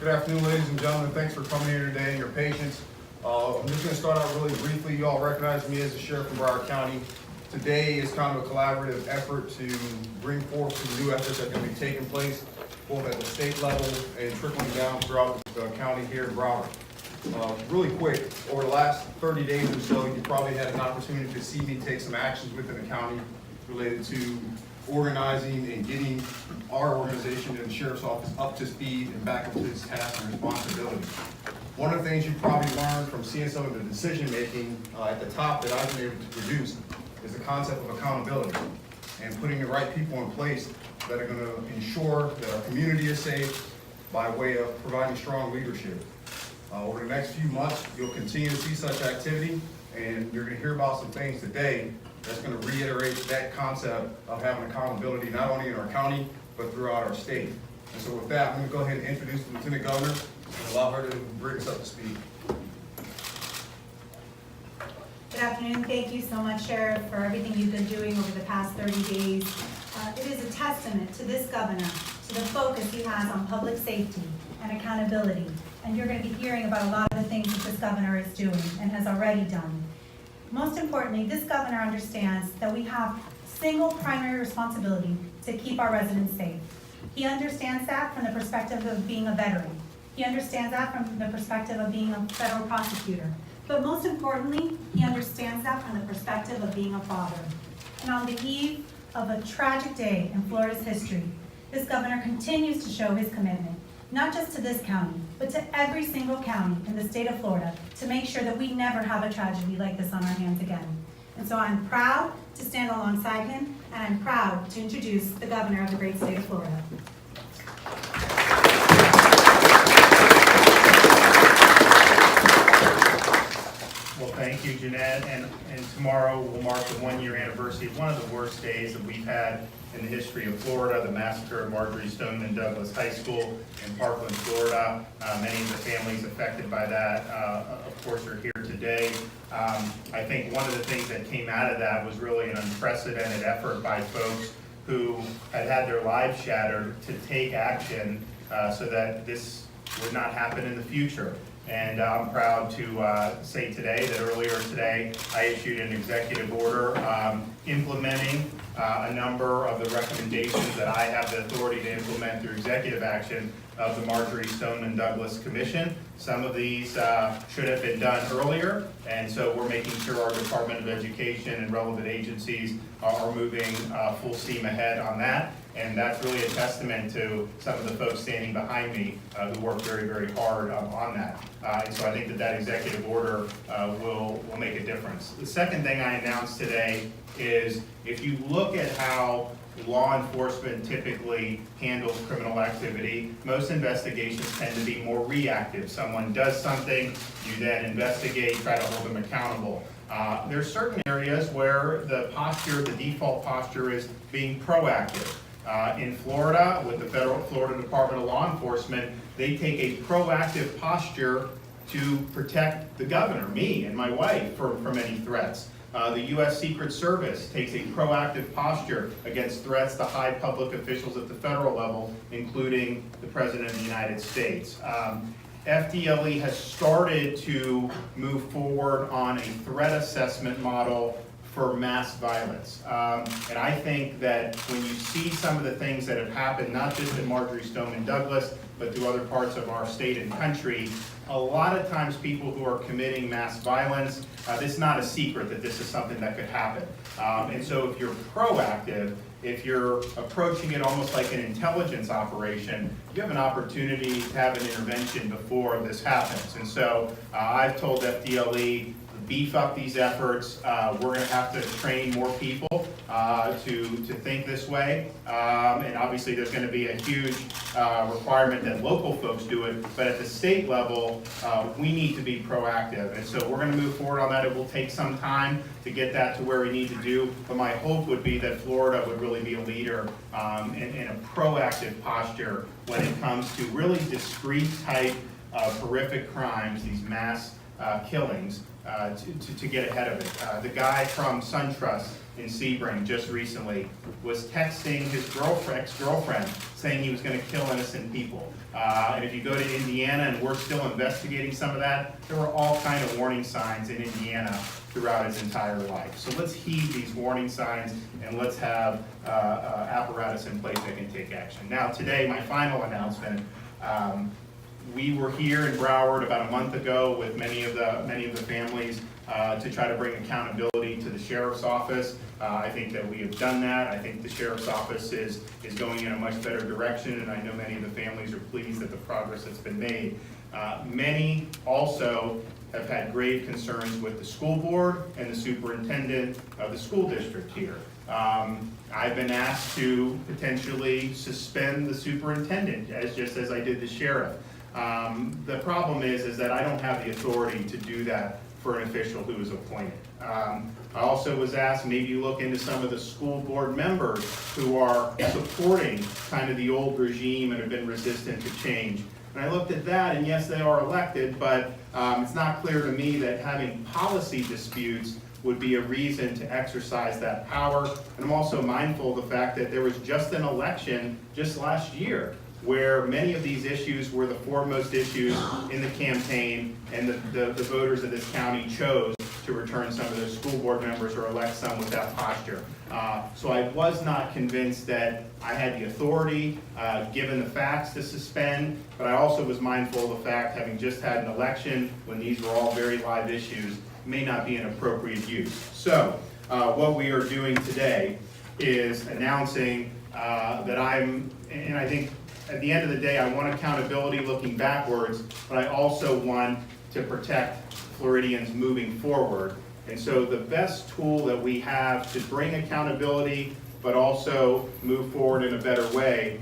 Good afternoon, ladies and gentlemen. Thanks for coming here today and your patience. I'm just going to start out really briefly. You all recognize me as the sheriff from Broward County. Today is kind of a collaborative effort to bring forth some new efforts that can be taking place both at the state level and trickling down throughout the county here in Broward. Really quick, over the last 30 days or so, you probably had an opportunity to see me take some actions within the county related to organizing and getting our organization and the sheriff's office up to speed and back up to its tasks and responsibilities. One of the things you probably learned from seeing some of the decision making at the top that I've been able to produce is the concept of accountability and putting the right people in place that are going to ensure that our community is safe by way of providing strong leadership. Over the next few months, you'll continue to see such activity, and you're going to hear about some things today that's going to reiterate that concept of having accountability not only in our county, but throughout our state. And so with that, I'm going to go ahead and introduce the Lieutenant Governor and allow her to bring us up to speed. Good afternoon. Thank you so much, Sheriff, for everything you've been doing over the past 30 days. It is a testament to this governor, to the focus he has on public safety and accountability. And you're going to be hearing about a lot of the things that this governor is doing and has already done. Most importantly, this governor understands that we have single primary responsibility to keep our residents safe. He understands that from the perspective of being a veteran. He understands that from the perspective of being a federal prosecutor. But most importantly, he understands that from the perspective of being a father. And on the eve of a tragic day in Florida's history, this governor continues to show his commitment, not just to this county, but to every single county in the state of Florida, to make sure that we never have a tragedy like this on our hands again. And so I'm proud to stand alongside him, and I'm proud to introduce the governor of the great state of Florida. Well, thank you, Jeanette, and tomorrow will mark the one-year anniversary of one of the worst days that we've had in the history of Florida, the massacre of Marjory Stoneman Douglas High School in Parkland, Florida. Many of the families affected by that, of course, are here today. I think one of the things that came out of that was really an unprecedented effort by folks who had had their lives shattered to take action so that this would not happen in the future. And I'm proud to say today that earlier today I issued an executive order implementing a number of the recommendations that I have the authority to implement through executive action of the Marjory Stoneman Douglas Commission. Some of these should have been done earlier, and so we're making sure our Department of Education and relevant agencies are moving full steam ahead on that. And that's really a testament to some of the folks standing behind me who worked very, very hard on that. And so I think that executive order will make a difference. The second thing I announced today is if you look at how law enforcement typically handles criminal activity, most investigations tend to be more reactive. Someone does something, you then investigate, try to hold them accountable. There are certain areas where the default posture is being proactive. In Florida, with the Florida Department of Law Enforcement, they take a proactive posture to protect the governor, me and my wife, from any threats. The U.S. Secret Service takes a proactive posture against threats to high public officials at the federal level, including the President of the United States. FDLE has started to move forward on a threat assessment model for mass violence. And I think that when you see some of the things that have happened, not just in Marjory Stoneman Douglas, but to other parts of our state and country, a lot of times people who are committing mass violence, it's not a secret that this is something that could happen. And so if you're proactive, if you're approaching it almost like an intelligence operation, you have an opportunity to have an intervention before this happens. And so I've told FDLE, beef up these efforts. We're going to have to train more people to think this way. And obviously there's going to be a huge requirement that local folks do it, but at the state level, we need to be proactive. And so we're going to move forward on that. It will take some time to get that to where we need to do, but my hope would be that Florida would really be a leader in a proactive posture when it comes to really discrete type of horrific crimes, these mass killings, to get ahead of it. The guy from SunTrust in Sebring just recently was texting his ex-girlfriend saying he was going to kill innocent people. And if you go to Indiana, and we're still investigating some of that, there were all kind of warning signs in Indiana throughout his entire life. So let's heed these warning signs, and let's have apparatus in place that can take action. Now today, my final announcement, we were here in Broward about a month ago with many of the families to try to bring accountability to the sheriff's office. I think that we have done that. I think the sheriff's office is going in a much better direction, and I know many of the families are pleased at the progress that's been made. Many also have had grave concerns with the school board and the superintendent of the school district here. I've been asked to potentially suspend the superintendent, just as I did the sheriff. The problem is that I don't have the authority to do that for an official who is appointed. I also was asked, maybe you look into some of the school board members who are supporting kind of the old regime and have been resistant to change. And I looked at that, and yes, they are elected, but it's not clear to me that having policy disputes would be a reason to exercise that power. And I'm also mindful of the fact that there was just an election just last year where many of these issues were the foremost issues in the campaign, and the voters of this county chose to return some of their school board members or elect some with that posture. So I was not convinced that I had the authority, given the facts, to suspend, but I also was mindful of the fact, having just had an election when these were all very live issues, may not be an appropriate use. So what we are doing today is announcing that and I think at the end of the day, I want accountability looking backwards, but I also want to protect Floridians moving forward. And so the best tool that we have to bring accountability, but also move forward in a better way,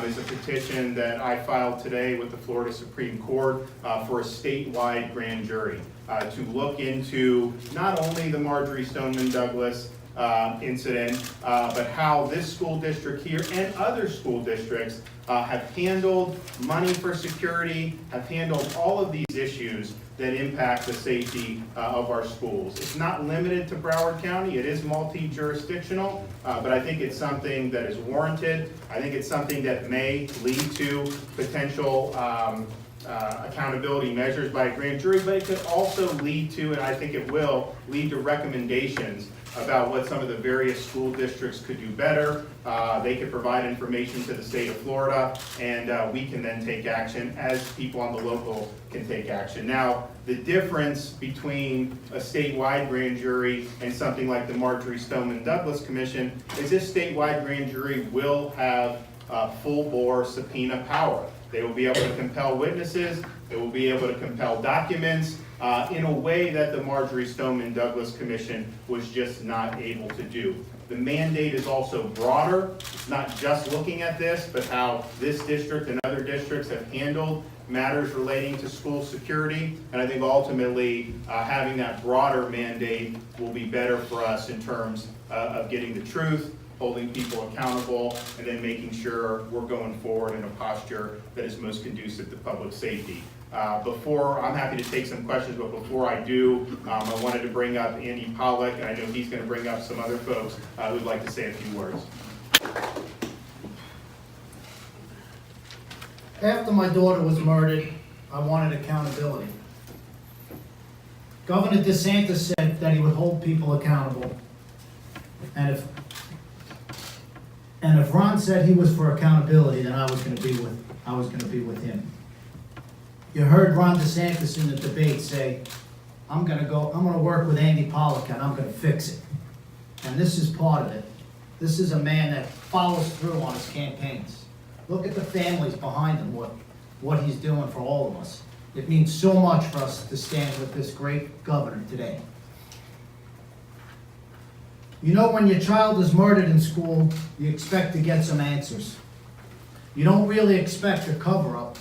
is a petition that I filed today with the Florida Supreme Court for a statewide grand jury to look into not only the Marjorie Stoneman Douglas incident, but how this school district here and other school districts have handled money for security, have handled all of these issues that impact the safety of our schools. It's not limited to Broward County, it is multi-jurisdictional, but I think it's something that is warranted. I think it's something that may lead to potential accountability measures by a grand jury, but it could also lead to, and I think it will, lead to recommendations about what some of the various school districts could do better. They could provide information to the state of Florida, and we can then take action as people on the local can take action. Now, the difference between a statewide grand jury and something like the Marjorie Stoneman Douglas Commission is this statewide grand jury will have full-bore subpoena power. They will be able to compel witnesses, they will be able to compel documents in a way that the Marjorie Stoneman Douglas Commission was just not able to do. The mandate is also broader. It's not just looking at this, but how this district and other districts have handled matters relating to school security. And I think ultimately having that broader mandate will be better for us in terms of getting the truth, holding people accountable, and then making sure we're going forward in a posture that is most conducive to public safety. I'm happy to take some questions, but before I do, I wanted to bring up Andy Pollack, and I know he's going to bring up some other folks who'd like to say a few words. After my daughter was murdered, I wanted accountability. Governor DeSantis said that he would hold people accountable. And if Ron said he was for accountability, then I was going to be with him. You heard Ron DeSantis in the debate say, I'm going to work with Andy Pollack and I'm going to fix it. And this is part of it. This is a man that follows through on his campaigns. Look at the families behind him, what he's doing for all of us. It means so much for us to stand with this great governor today. You know, when your child is murdered in school, you expect to get some answers. You don't really expect a cover-up.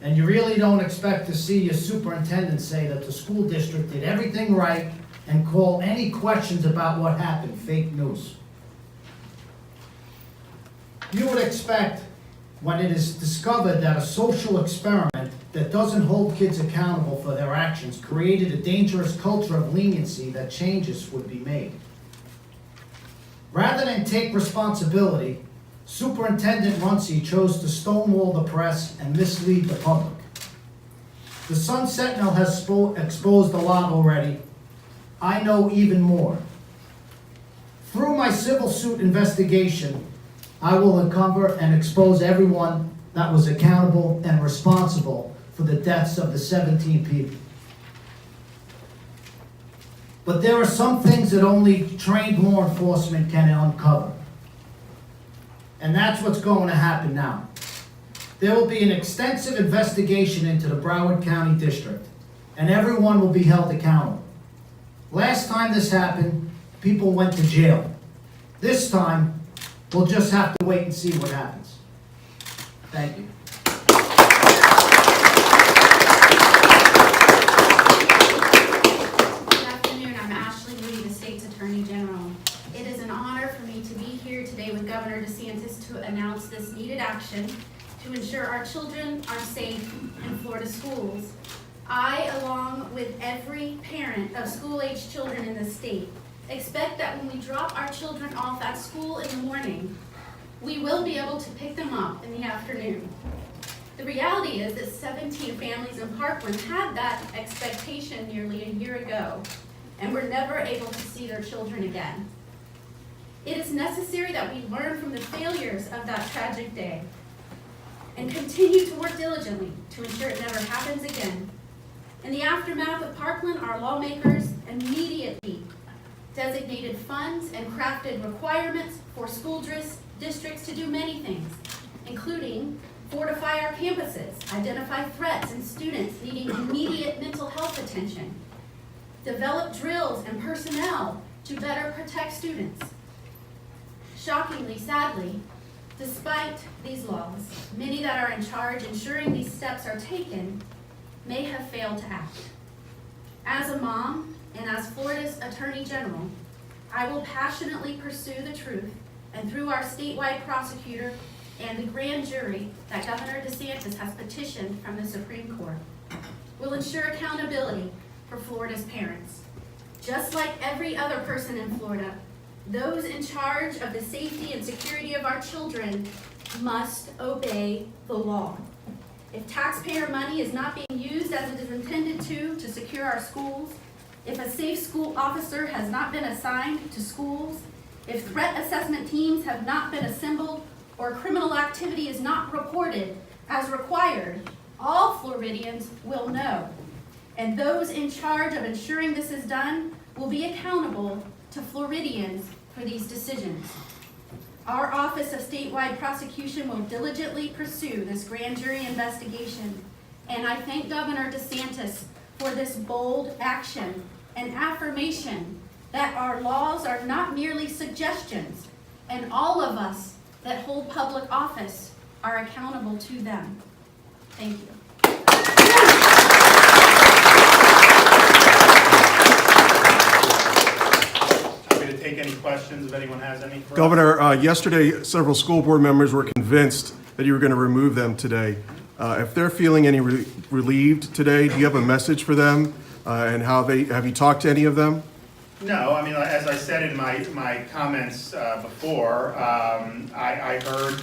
And you really don't expect to see your superintendent say that the school district did everything right and call any questions about what happened fake news. You would expect, when it is discovered that a social experiment that doesn't hold kids accountable for their actions created a dangerous culture of leniency, that changes would be made. Rather than take responsibility, Superintendent Runcie chose to stonewall the press and mislead the public. The Sun Sentinel has exposed a lot already. I know even more. Through my civil suit investigation, I will uncover and expose everyone that was accountable and responsible for the deaths of the 17 people. But there are some things that only trained law enforcement can uncover. And that's what's going to happen now. There will be an extensive investigation into the Broward County District, and everyone will be held accountable. Last time this happened, people went to jail. This time, we'll just have to wait and see what happens. Thank you. Good afternoon, I'm Ashley Lee, the state's Attorney General. It is an honor for me to be here today with Governor DeSantis to announce this needed action to ensure our children are safe in Florida schools. I, along with every parent of school-aged children in the state, expect that when we drop our children off at school in the morning, we will be able to pick them up in the afternoon. The reality is that 17 families in Parkland had that expectation nearly a year ago and were never able to see their children again. It is necessary that we learn from the failures of that tragic day and continue to work diligently to ensure it never happens again. In the aftermath of Parkland, our lawmakers immediately designated funds and crafted requirements for school districts to do many things, including fortify our campuses, identify threats and students needing immediate mental health attention, develop drills and personnel to better protect students. Shockingly, sadly, despite these laws, many that are in charge ensuring these steps are taken may have failed to act. As a mom and as Florida's Attorney General, I will passionately pursue the truth, and through our statewide prosecutor and the grand jury that Governor DeSantis has petitioned from the Supreme Court, will ensure accountability for Florida's parents. Just like every other person in Florida, those in charge of the safety and security of our children must obey the law. If taxpayer money is not being used as it is intended to secure our schools, if a safe school officer has not been assigned to schools, if threat assessment teams have not been assembled, or criminal activity is not reported as required, all Floridians will know. And those in charge of ensuring this is done will be accountable to Floridians for these decisions. Our Office of Statewide Prosecution will diligently pursue this grand jury investigation, and I thank Governor DeSantis for this bold action and affirmation that our laws are not merely suggestions, and all of us that hold public office are accountable to them. Thank you. Happy to take any questions if anyone has any. for us. Governor, yesterday, several school board members were convinced that you were going to remove them today. If they're feeling any relieved today, do you have a message for them? And have you talked to any of them? No, I mean, as I said in my comments before, I heard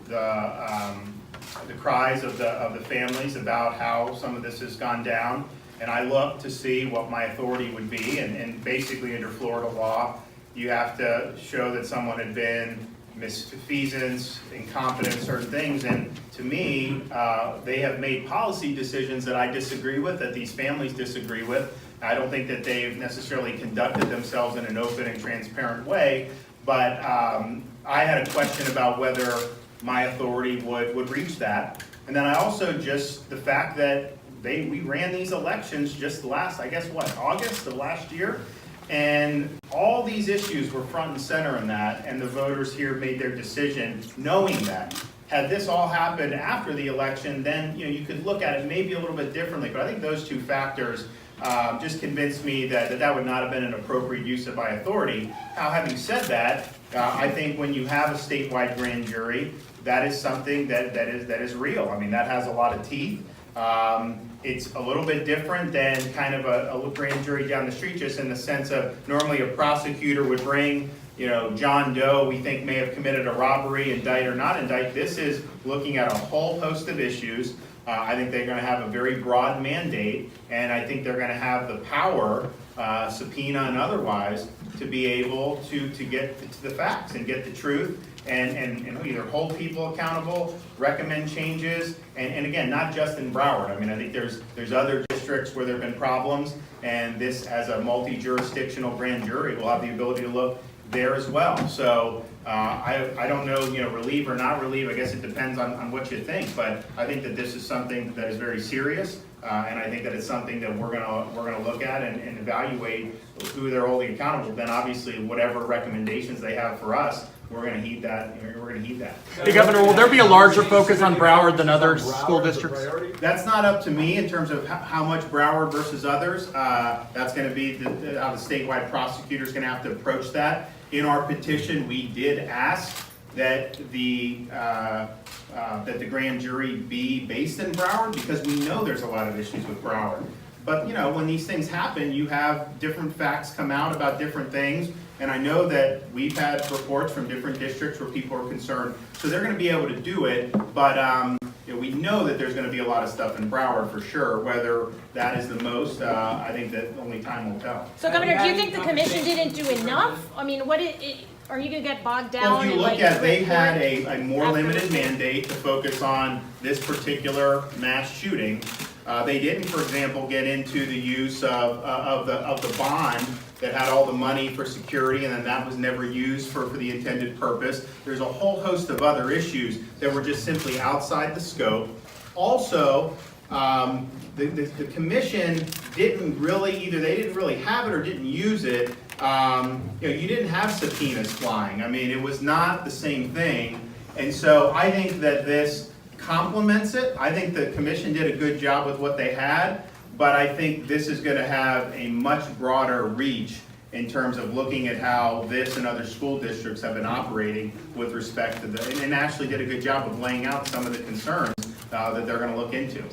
the cries of the families about how some of this has gone down, and I looked to see what my authority would be, and basically under Florida law, you have to show that someone had been misfeasance, incompetent, certain things, and to me, they have made policy decisions that I disagree with, that these families disagree with. I don't think that they've necessarily conducted themselves in an open and transparent way, but I had a question about whether my authority would reach that. And then I also just, the fact that we ran these elections just last, I guess what, August of last year? And all these issues were front and center in that, and the voters here made their decision knowing that. Had this all happened after the election, then you could look at it maybe a little bit differently, but I think those two factors just convinced me that would not have been an appropriate use of my authority. Now, having said that, I think when you have a statewide grand jury, that is something that is real. I mean, that has a lot of teeth. It's a little bit different than kind of a grand jury down the street, just in the sense of normally a prosecutor would bring John Doe we think may have committed a robbery, indict or not indict. This is looking at a whole host of issues. I think they're going to have a very broad mandate, and I think they're going to have the power, subpoena and otherwise, to be able to get to the facts and get the truth and either hold people accountable, recommend changes, and again, not just in Broward. I mean, I think there's other districts where there have been problems, and this, as a multi-jurisdictional grand jury, will have the ability to look there as well. So I don't know, relieve or not relieve. I guess it depends on what you think. But I think that this is something that is very serious, and I think that it's something that we're gonna look at and evaluate who they're holding accountable. Then obviously, whatever recommendations they have for us, we're gonna heed that. We're gonna heed that. Hey, Governor, will there be a larger focus on Broward than other school districts? That's not up to me in terms of how much Broward versus others. That's going to be how the statewide prosecutor's going to have to approach that. In our petition, we did ask that the grand jury be based in Broward because we know there's a lot of issues with Broward. But when these things happen, you have different facts come out about different things. And I know that we've had reports from different districts where people are concerned. So they're going to be able to do it, but we know that there's going to be a lot of stuff in Broward for sure. Whether that is the most, I think that only time will tell. So, Governor, do you think the commission didn't do enough? I mean, are you going to get bogged down? Well, if you in, look at, they had a more after limited mandate to focus on this particular mass shooting. They didn't, for example, get into the use of the bond that had all the money for security, and then that was never used for the intended purpose. There's a whole host of other issues that were just simply outside the scope. Also, the commission didn't really, either they didn't really have it or didn't use it. You didn't have subpoenas flying. I mean, it was not the same thing. And so I think that this complements it. I think the commission did a good job with what they had. But I think this is going to have a much broader reach in terms of looking at how this and other school districts have been operating with respect to and actually did a good job of laying out some of the concerns that they're going to look into.